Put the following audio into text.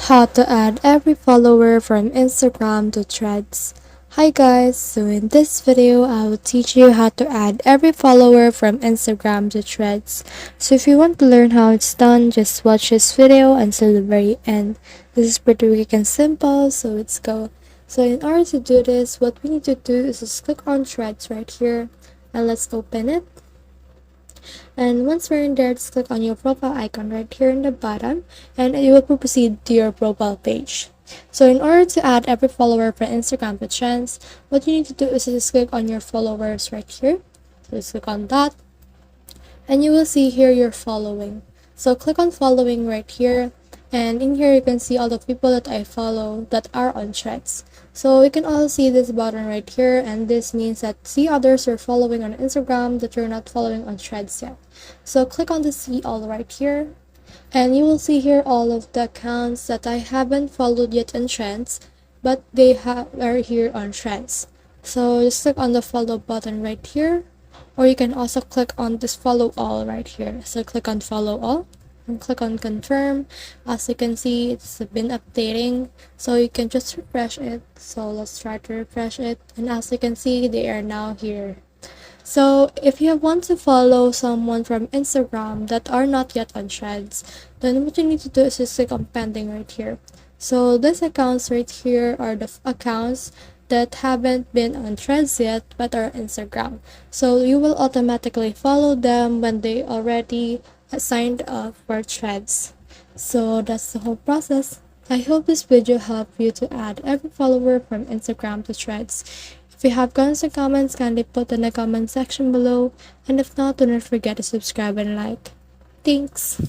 How to add every follower from Instagram to Threads. Hi guys, so in this video I will teach you how to add every follower from Instagram to Threads. So if you want to learn how it's done, just watch this video until the very end. This is pretty quick and simple, so let's go. So in order to do this, what we need to do is just click on Threads right here and let's open it. And once we're in there, just click on your profile icon right here in the bottom and you will proceed to your profile page. So in order to add every follower from Instagram to Threads, what you need to do is just click on your followers right here. So just click on that and you will see here your following. So click on following right here, and in here you can see all the people that I follow that are on Threads. So you can also see this button right here, and this means that see others you're following on Instagram that you're not following on Threads yet. So click on the see all right here, and you will see here all of the accounts that I haven't followed yet on Threads, but they are here on Threads. So just click on the follow button right here, or you can also click on this follow all right here. So click on follow all and click on confirm. As you can see, it's been updating, so you can just refresh it. So let's try to refresh it, and as you can see, they are now here. So if you want to follow someone from Instagram that are not yet on Threads, then what you need to do is just click on pending right here. So these accounts right here are the accounts that haven't been on Threads yet but are Instagram. So you will automatically follow them when they already signed up for Threads. So that's the whole process. I hope this video helped you to add every follower from Instagram to Threads. If you have questions or comments, kindly put in the comment section below, and if not, do not forget to subscribe and like. Thanks!